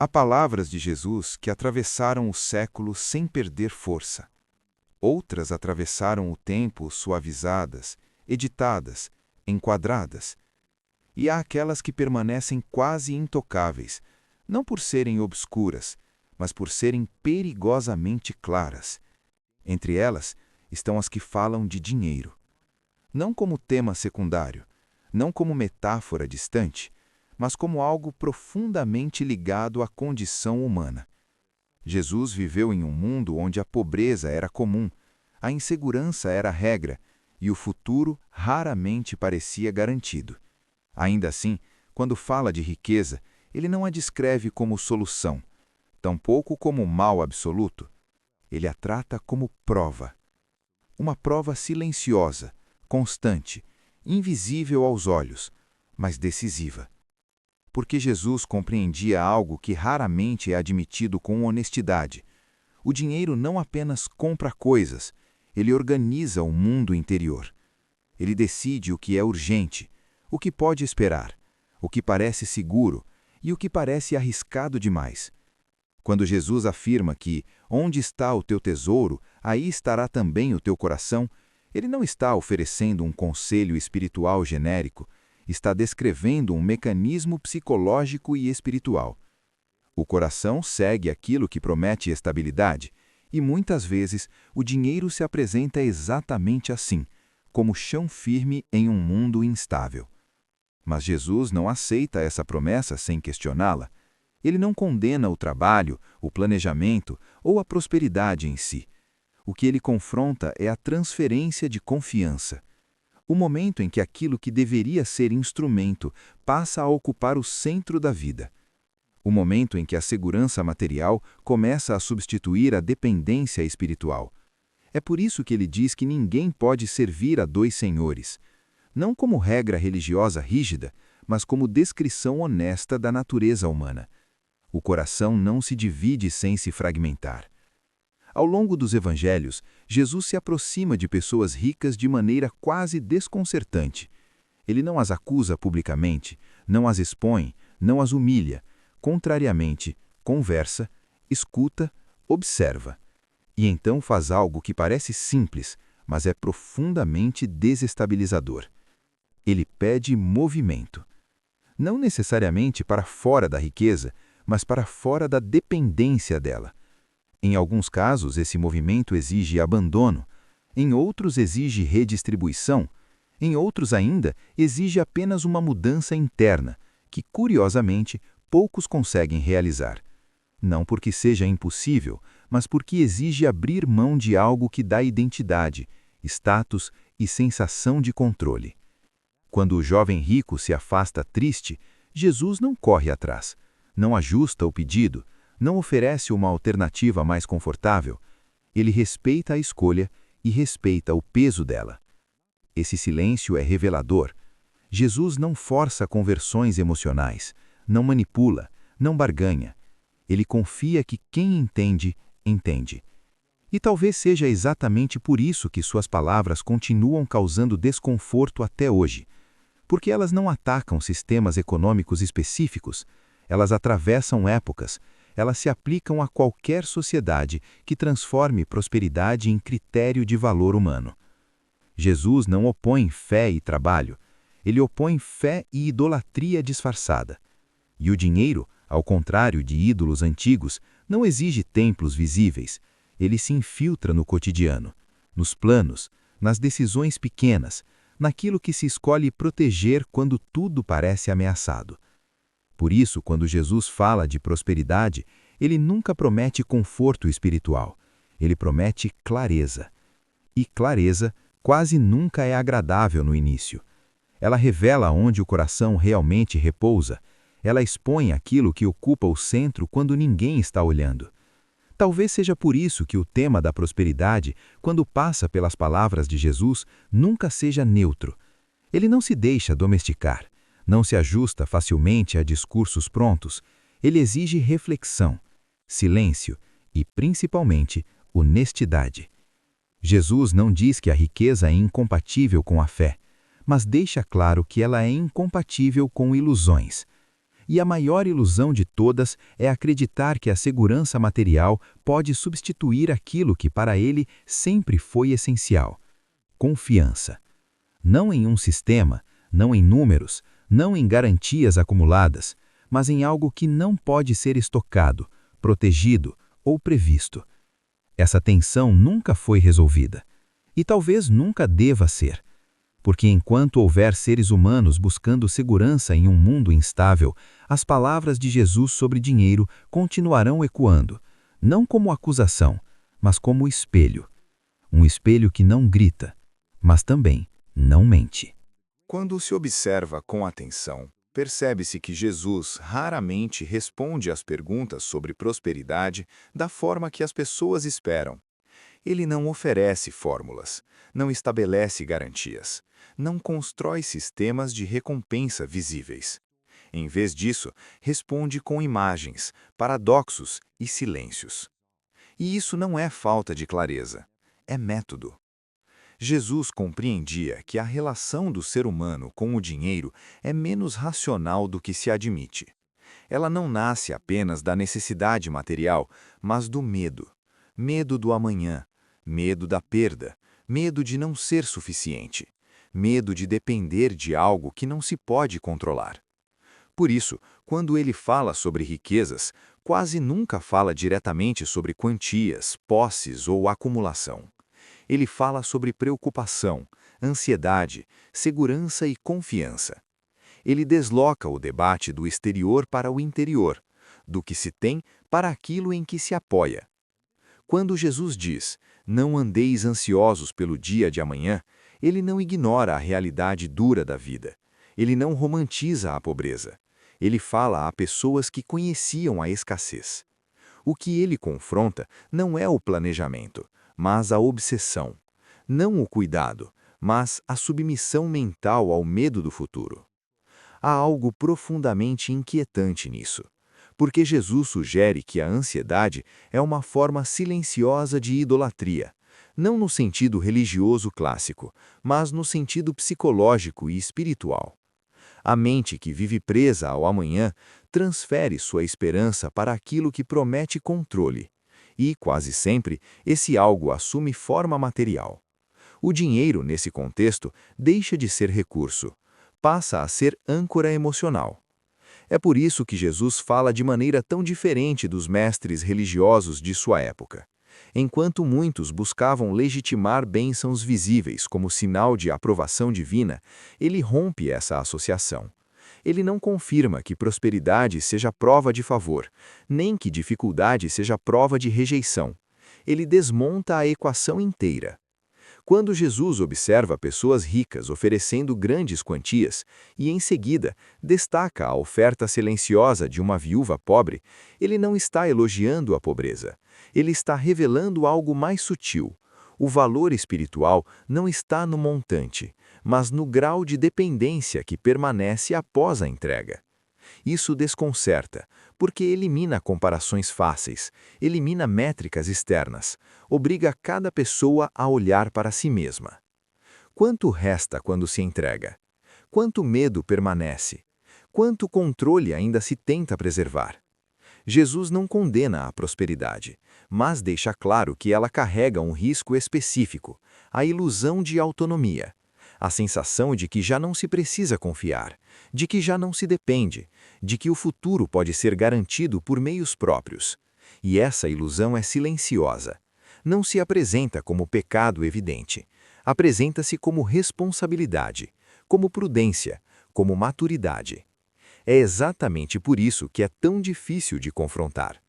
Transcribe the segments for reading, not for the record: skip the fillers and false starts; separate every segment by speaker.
Speaker 1: Há palavras de Jesus que atravessaram o século sem perder força. Outras atravessaram o tempo suavizadas, editadas, enquadradas. E há aquelas que permanecem quase intocáveis, não por serem obscuras, mas por serem perigosamente claras. Entre elas estão as que falam de dinheiro. Não como tema secundário, não como metáfora distante, mas como algo profundamente ligado à condição humana. Jesus viveu em um mundo onde a pobreza era comum, a insegurança era regra e o futuro raramente parecia garantido. Ainda assim, quando fala de riqueza, ele não a descreve como solução, tampouco como mal absoluto. Ele a trata como prova. Uma prova silenciosa, constante, invisível aos olhos, mas decisiva. Porque Jesus compreendia algo que raramente é admitido com honestidade. O dinheiro não apenas compra coisas, ele organiza o mundo interior. Ele decide o que é urgente, o que pode esperar, o que parece seguro e o que parece arriscado demais. Quando Jesus afirma que onde está o teu tesouro, aí estará também o teu coração, ele não está oferecendo um conselho espiritual genérico, está descrevendo um mecanismo psicológico e espiritual. O coração segue aquilo que promete estabilidade, e muitas vezes o dinheiro se apresenta exatamente assim, como chão firme em um mundo instável. Mas Jesus não aceita essa promessa sem questioná-la. Ele não condena o trabalho, o planejamento ou a prosperidade em si. O que ele confronta é a transferência de confiança. O momento em que aquilo que deveria ser instrumento passa a ocupar o centro da vida. O momento em que a segurança material começa a substituir a dependência espiritual. É por isso que ele diz que ninguém pode servir a dois senhores, não como regra religiosa rígida, mas como descrição honesta da natureza humana. O coração não se divide sem se fragmentar. Ao longo dos evangelhos, Jesus se aproxima de pessoas ricas de maneira quase desconcertante. Ele não as acusa publicamente, não as expõe, não as humilha. Contrariamente, conversa, escuta, observa. E então faz algo que parece simples, mas é profundamente desestabilizador. Ele pede movimento. Não necessariamente para fora da riqueza, mas para fora da dependência dela. Em alguns casos, esse movimento exige abandono, em outros exige redistribuição, em outros ainda exige apenas uma mudança interna, que, curiosamente, poucos conseguem realizar. Não porque seja impossível, mas porque exige abrir mão de algo que dá identidade, status e sensação de controle. Quando o jovem rico se afasta triste, Jesus não corre atrás, não ajusta o pedido, não oferece uma alternativa mais confortável. Ele respeita a escolha e respeita o peso dela. Esse silêncio é revelador. Jesus não força conversões emocionais, não manipula, não barganha. Ele confia que quem entende, entende. E talvez seja exatamente por isso que suas palavras continuam causando desconforto até hoje. Porque elas não atacam sistemas econômicos específicos, elas atravessam épocas, elas se aplicam a qualquer sociedade que transforme prosperidade em critério de valor humano. Jesus não opõe fé e trabalho, ele opõe fé e idolatria disfarçada. E o dinheiro, ao contrário de ídolos antigos, não exige templos visíveis, ele se infiltra no cotidiano, nos planos, nas decisões pequenas, naquilo que se escolhe proteger quando tudo parece ameaçado. Por isso, quando Jesus fala de prosperidade, ele nunca promete conforto espiritual, ele promete clareza. E clareza quase nunca é agradável no início. Ela revela onde o coração realmente repousa, ela expõe aquilo que ocupa o centro quando ninguém está olhando. Talvez seja por isso que o tema da prosperidade, quando passa pelas palavras de Jesus, nunca seja neutro. Ele não se deixa domesticar, não se ajusta facilmente a discursos prontos. Ele exige reflexão, silêncio e, principalmente, honestidade. Jesus não diz que a riqueza é incompatível com a fé, mas deixa claro que ela é incompatível com ilusões.
Speaker 2: E a maior ilusão de todas é acreditar que a segurança material pode substituir aquilo que para ele sempre foi essencial: confiança. Não em um sistema, não em números, não em garantias acumuladas, mas em algo que não pode ser estocado, protegido ou previsto. Essa tensão nunca foi resolvida. E talvez nunca deva ser. Porque enquanto houver seres humanos buscando segurança em um mundo instável, as palavras de Jesus sobre dinheiro continuarão ecoando, não como acusação, mas como espelho. Um espelho que não grita, mas também não mente.
Speaker 1: Quando se observa com atenção, percebe-se que Jesus raramente responde às perguntas sobre prosperidade da forma que as pessoas esperam. Ele não oferece fórmulas, não estabelece garantias, não constrói sistemas de recompensa visíveis. Em vez disso, responde com imagens, paradoxos e silêncios. E isso não é falta de clareza, é método. Jesus compreendia que a relação do ser humano com o dinheiro é menos racional do que se admite. Ela não nasce apenas da necessidade material, mas do medo. Medo do amanhã, medo da perda, medo de não ser suficiente, medo de depender de algo que não se pode controlar. Por isso, quando ele fala sobre riquezas, quase nunca fala diretamente sobre quantias, posses ou acumulação. Ele fala sobre preocupação, ansiedade, segurança e confiança. Ele desloca o debate do exterior para o interior, do que se tem para aquilo em que se apoia. Quando Jesus diz, não andeis ansiosos pelo dia de amanhã, ele não ignora a realidade dura da vida. Ele não romantiza a pobreza. Ele fala a pessoas que conheciam a escassez. O que ele confronta não é o planejamento, mas a obsessão. Não o cuidado, mas a submissão mental ao medo do futuro. Há algo profundamente inquietante nisso, porque Jesus sugere que a ansiedade é uma forma silenciosa de idolatria, não no sentido religioso clássico, mas no sentido psicológico e espiritual. A mente que vive presa ao amanhã transfere sua esperança para aquilo que promete controle. E, quase sempre, esse algo assume forma material. O dinheiro, nesse contexto, deixa de ser recurso, passa a ser âncora emocional. É por isso que Jesus fala de maneira tão diferente dos mestres religiosos de sua época. Enquanto muitos buscavam legitimar bênçãos visíveis como sinal de aprovação divina, ele rompe essa associação. Ele não confirma que prosperidade seja prova de favor, nem que dificuldade seja prova de rejeição. Ele desmonta a equação inteira. Quando Jesus observa pessoas ricas oferecendo grandes quantias e, em seguida, destaca a oferta silenciosa de uma viúva pobre, ele não está elogiando a pobreza. Ele está revelando algo mais sutil. O valor espiritual não está no montante, mas no grau de dependência que permanece após a entrega. Isso desconcerta, porque elimina comparações fáceis, elimina métricas externas, obriga cada pessoa a olhar para si mesma. Quanto resta quando se entrega? Quanto medo permanece? Quanto controle ainda se tenta preservar? Jesus não condena a prosperidade, mas deixa claro que ela carrega um risco específico, a ilusão de autonomia. A sensação de que já não se precisa confiar, de que já não se depende, de que o futuro pode ser garantido por meios próprios. E essa ilusão é silenciosa. Não se apresenta como pecado evidente. Apresenta-se como responsabilidade, como prudência, como maturidade. É exatamente por isso que é tão difícil de confrontar.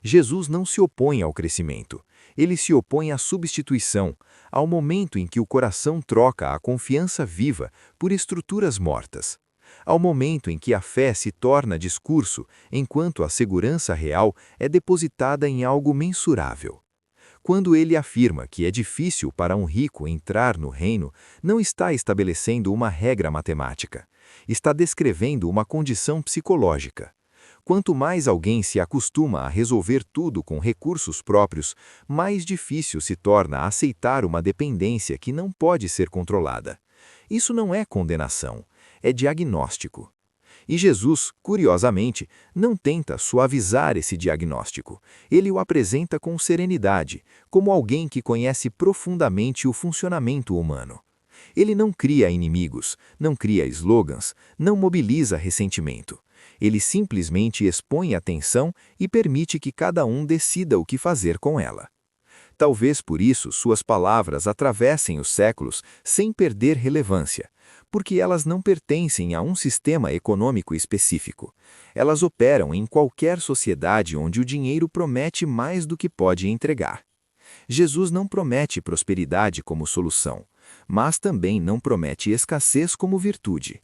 Speaker 1: Jesus não se opõe ao crescimento, ele se opõe à substituição, ao momento em que o coração troca a confiança viva por estruturas mortas, ao momento em que a fé se torna discurso, enquanto a segurança real é depositada em algo mensurável. Quando ele afirma que é difícil para um rico entrar no reino, não está estabelecendo uma regra matemática, está descrevendo uma condição psicológica. Quanto mais alguém se acostuma a resolver tudo com recursos próprios, mais difícil se torna aceitar uma dependência que não pode ser controlada. Isso não é condenação, é diagnóstico.
Speaker 2: E Jesus, curiosamente, não tenta suavizar esse diagnóstico. Ele o apresenta com serenidade, como alguém que conhece profundamente o funcionamento humano. Ele não cria inimigos, não cria slogans, não mobiliza ressentimento. Ele simplesmente expõe a tensão e permite que cada um decida o que fazer com ela. Talvez por isso suas palavras atravessem os séculos sem perder relevância, porque elas não pertencem a um sistema econômico específico. Elas operam em qualquer sociedade onde o dinheiro promete mais do que pode entregar. Jesus não promete prosperidade como solução, mas também não promete escassez como virtude.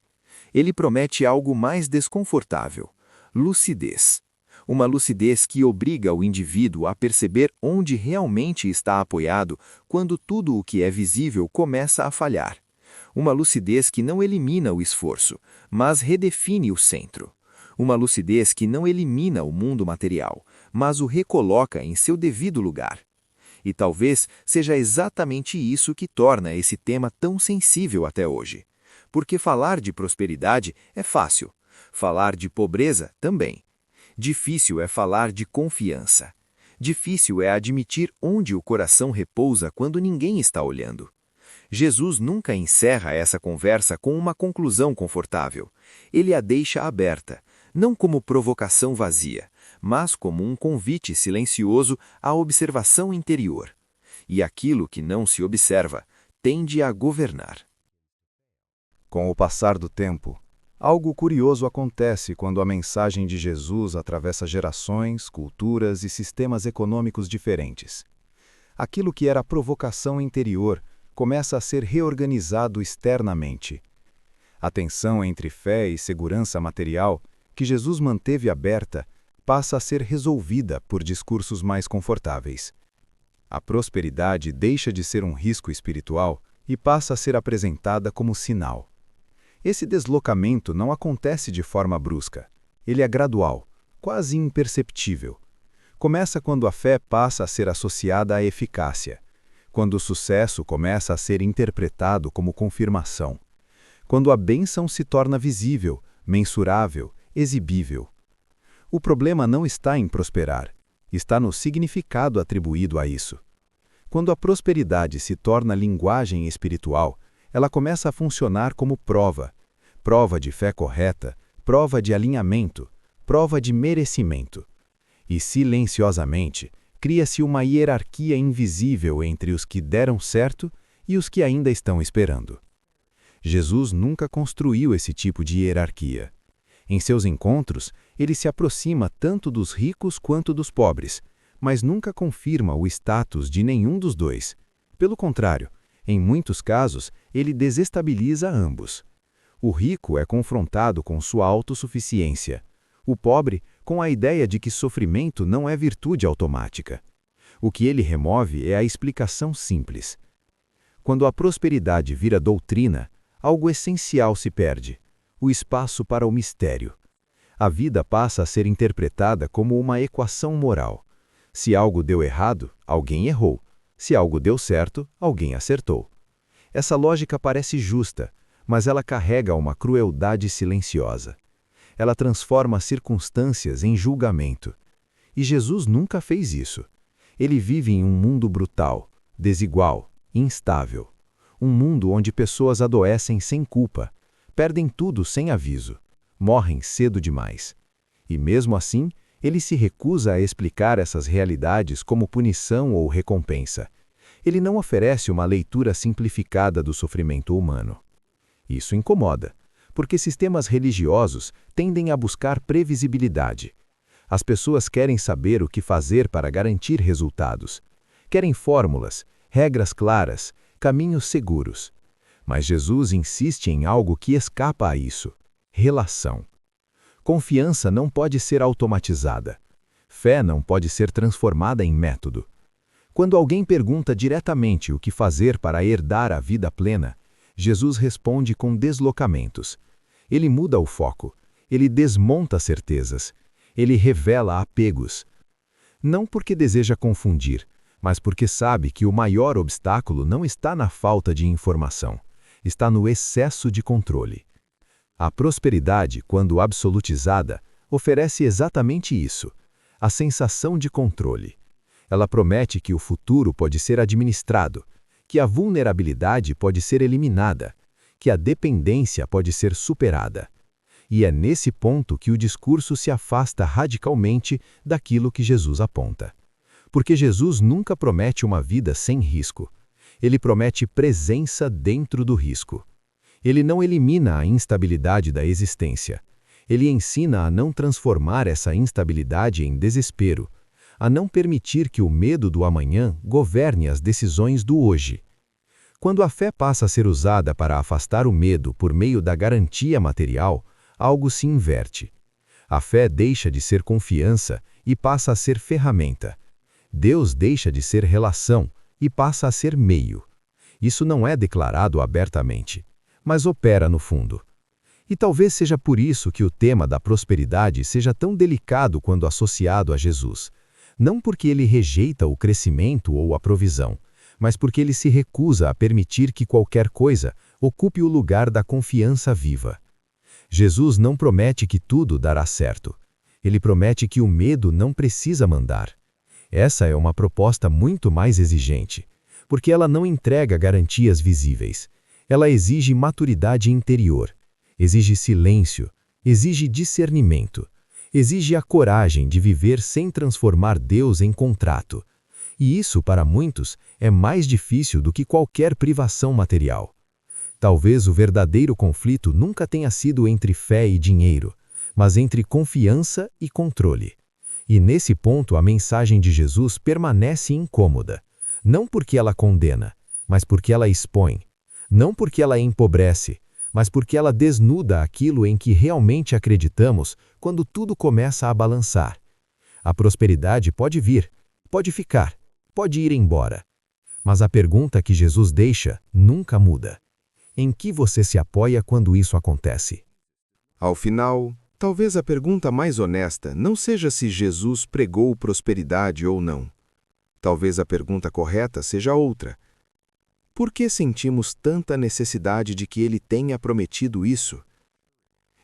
Speaker 2: Ele promete algo mais desconfortável: lucidez. Uma lucidez que obriga o indivíduo a perceber onde realmente está apoiado quando tudo o que é visível começa a falhar. Uma lucidez que não elimina o esforço, mas redefine o centro. Uma lucidez que não elimina o mundo material, mas o recoloca em seu devido lugar. E talvez seja exatamente isso que torna esse tema tão sensível até hoje. Porque falar de prosperidade é fácil, falar de pobreza também. Difícil é falar de confiança. Difícil é admitir onde o coração repousa quando ninguém está olhando. Jesus nunca encerra essa conversa com uma conclusão confortável. Ele a deixa aberta, não como provocação vazia, mas como um convite silencioso à observação interior. E aquilo que não se observa tende a governar.
Speaker 1: Com o passar do tempo, algo curioso acontece quando a mensagem de Jesus atravessa gerações, culturas e sistemas econômicos diferentes. Aquilo que era provocação interior começa a ser reorganizado externamente. A tensão entre fé e segurança material, que Jesus manteve aberta, passa a ser resolvida por discursos mais confortáveis. A prosperidade deixa de ser um risco espiritual e passa a ser apresentada como sinal. Esse deslocamento não acontece de forma brusca. Ele é gradual, quase imperceptível. Começa quando a fé passa a ser associada à eficácia, quando o sucesso começa a ser interpretado como confirmação, quando a bênção se torna visível, mensurável, exibível. O problema não está em prosperar, está no significado atribuído a isso. Quando a prosperidade se torna linguagem espiritual, ela começa a funcionar como prova de fé correta, prova de alinhamento, prova de merecimento. E silenciosamente, cria-se uma hierarquia invisível entre os que deram certo e os que ainda estão esperando. Jesus nunca construiu esse tipo de hierarquia. Em seus encontros, ele se aproxima tanto dos ricos quanto dos pobres, mas nunca confirma o status de nenhum dos dois. Pelo contrário, em muitos casos, ele desestabiliza ambos. O rico é confrontado com sua autossuficiência. O pobre, com a ideia de que sofrimento não é virtude automática. O que ele remove é a explicação simples. Quando a prosperidade vira doutrina, algo essencial se perde: o espaço para o mistério. A vida passa a ser interpretada como uma equação moral. Se algo deu errado, alguém errou. Se algo deu certo, alguém acertou. Essa lógica parece justa, mas ela carrega uma crueldade silenciosa. Ela transforma circunstâncias em julgamento. E Jesus nunca fez isso. Ele vive em um mundo brutal, desigual, instável. Um mundo onde pessoas adoecem sem culpa, perdem tudo sem aviso, morrem cedo demais. E mesmo assim, ele se recusa a explicar essas realidades como punição ou recompensa. Ele não oferece uma leitura simplificada do sofrimento humano. Isso incomoda, porque sistemas religiosos tendem a buscar previsibilidade. As pessoas querem saber o que fazer para garantir resultados. Querem fórmulas, regras claras, caminhos seguros. Mas Jesus insiste em algo que escapa a isso: relação. Confiança não pode ser automatizada. Fé não pode ser transformada em método. Quando alguém pergunta diretamente o que fazer para herdar a vida plena, Jesus responde com deslocamentos. Ele muda o foco, ele desmonta certezas, ele revela apegos. Não porque deseja confundir, mas porque sabe que o maior obstáculo não está na falta de informação, está no excesso de controle.
Speaker 2: A prosperidade, quando absolutizada, oferece exatamente isso: a sensação de controle. Ela promete que o futuro pode ser administrado, que a vulnerabilidade pode ser eliminada, que a dependência pode ser superada. E é nesse ponto que o discurso se afasta radicalmente daquilo que Jesus aponta. Porque Jesus nunca promete uma vida sem risco. Ele promete presença dentro do risco. Ele não elimina a instabilidade da existência. Ele ensina a não transformar essa instabilidade em desespero, a não permitir que o medo do amanhã governe as decisões do hoje. Quando a fé passa a ser usada para afastar o medo por meio da garantia material, algo se inverte. A fé deixa de ser confiança e passa a ser ferramenta. Deus deixa de ser relação e passa a ser meio. Isso não é declarado abertamente, mas opera no fundo. E talvez seja por isso que o tema da prosperidade seja tão delicado quando associado a Jesus. Não porque ele rejeita o crescimento ou a provisão, mas porque ele se recusa a permitir que qualquer coisa ocupe o lugar da confiança viva. Jesus não promete que tudo dará certo. Ele promete que o medo não precisa mandar. Essa é uma proposta muito mais exigente, porque ela não entrega garantias visíveis. Ela exige maturidade interior, exige silêncio, exige discernimento, exige a coragem de viver sem transformar Deus em contrato. E isso, para muitos, é mais difícil do que qualquer privação material. Talvez o verdadeiro conflito nunca tenha sido entre fé e dinheiro, mas entre confiança e controle. E nesse ponto a mensagem de Jesus permanece incômoda, não porque ela condena, mas porque ela expõe, não porque ela empobrece, mas porque ela desnuda aquilo em que realmente acreditamos quando tudo começa a balançar. A prosperidade pode vir, pode ficar, pode ir embora. Mas a pergunta que Jesus deixa nunca muda. Em que você se apoia quando isso acontece?
Speaker 1: Ao final, talvez a pergunta mais honesta não seja se Jesus pregou prosperidade ou não. Talvez a pergunta correta seja outra. Por que sentimos tanta necessidade de que ele tenha prometido isso?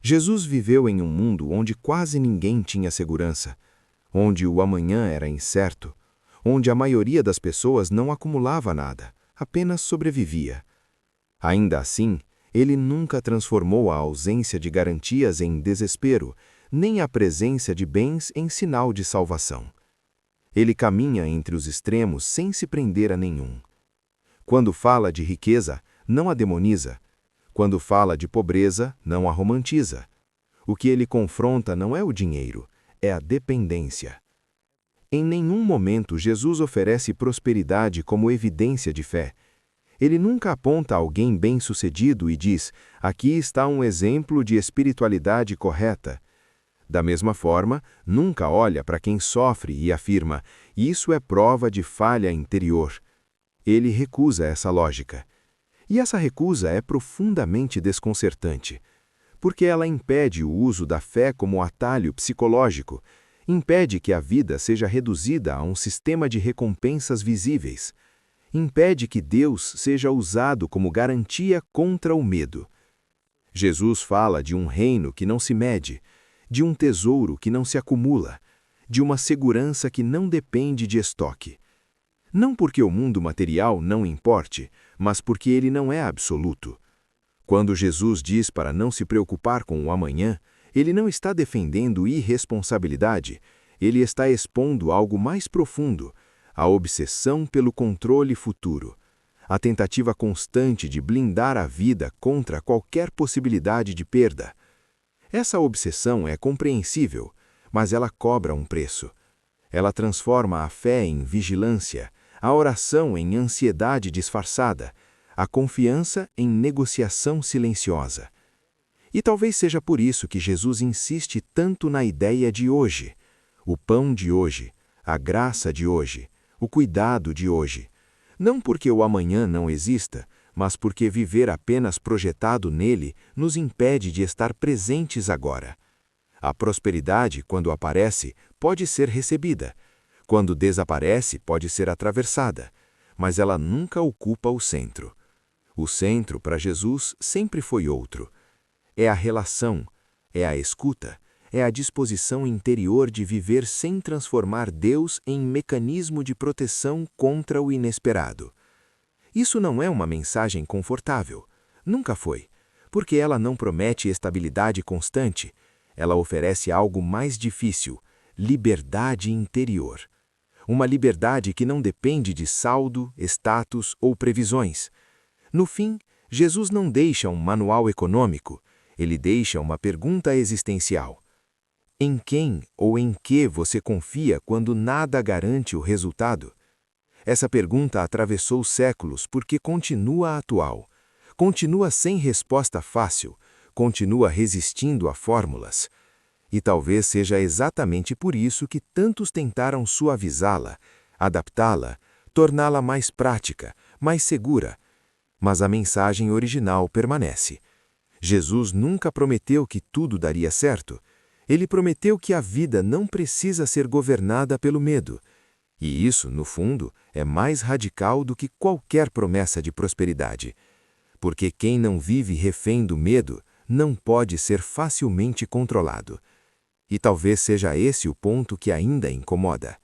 Speaker 1: Jesus viveu em um mundo onde quase ninguém tinha segurança, onde o amanhã era incerto, onde a maioria das pessoas não acumulava nada, apenas sobrevivia. Ainda assim, ele nunca transformou a ausência de garantias em desespero, nem a presença de bens em sinal de salvação. Ele caminha entre os extremos sem se prender a nenhum. Quando fala de riqueza, não a demoniza. Quando fala de pobreza, não a romantiza. O que ele confronta não é o dinheiro, é a dependência. Em nenhum momento Jesus oferece prosperidade como evidência de fé. Ele nunca aponta alguém bem-sucedido e diz: aqui está um exemplo de espiritualidade correta. Da mesma forma, nunca olha para quem sofre e afirma: isso é prova de falha interior. Ele recusa essa lógica. E essa recusa é profundamente desconcertante, porque ela impede o uso da fé como atalho psicológico, impede que a vida seja reduzida a um sistema de recompensas visíveis, impede que Deus seja usado como garantia contra o medo. Jesus fala de um reino que não se mede, de um tesouro que não se acumula, de uma segurança que não depende de estoque. Não porque o mundo material não importe, mas porque ele não é absoluto. Quando Jesus diz para não se preocupar com o amanhã, ele não está defendendo irresponsabilidade, ele está expondo algo mais profundo, a obsessão pelo controle futuro, a tentativa constante de blindar a vida contra qualquer possibilidade de perda. Essa obsessão é compreensível, mas ela cobra um preço. Ela transforma a fé em vigilância, a oração em ansiedade disfarçada, a confiança em negociação silenciosa. E talvez seja por isso que Jesus insiste tanto na ideia de hoje, o pão de hoje, a graça de hoje, o cuidado de hoje. Não porque o amanhã não exista, mas porque viver apenas projetado nele nos impede de estar presentes agora. A prosperidade, quando aparece, pode ser recebida. Quando desaparece, pode ser atravessada. Mas ela nunca ocupa o centro. O centro, para Jesus, sempre foi outro.
Speaker 3: É a relação, é a escuta, é a disposição interior de viver sem transformar Deus em mecanismo de proteção contra o inesperado. Isso não é uma mensagem confortável. Nunca foi, porque ela não promete estabilidade constante. Ela oferece algo mais difícil: liberdade interior. Uma liberdade que não depende de saldo, status ou previsões. No fim, Jesus não deixa um manual econômico, ele deixa uma pergunta existencial. Em quem ou em que você confia quando nada garante o resultado? Essa pergunta atravessou séculos porque continua atual. Continua sem resposta fácil, continua resistindo a fórmulas. E talvez seja exatamente por isso que tantos tentaram suavizá-la, adaptá-la, torná-la mais prática, mais segura. Mas a mensagem original permanece. Jesus nunca prometeu que tudo daria certo. Ele prometeu que a vida não precisa ser governada pelo medo. E isso, no fundo, é mais radical do que qualquer promessa de prosperidade. Porque quem não vive refém do medo não pode ser facilmente controlado. E talvez seja esse o ponto que ainda incomoda.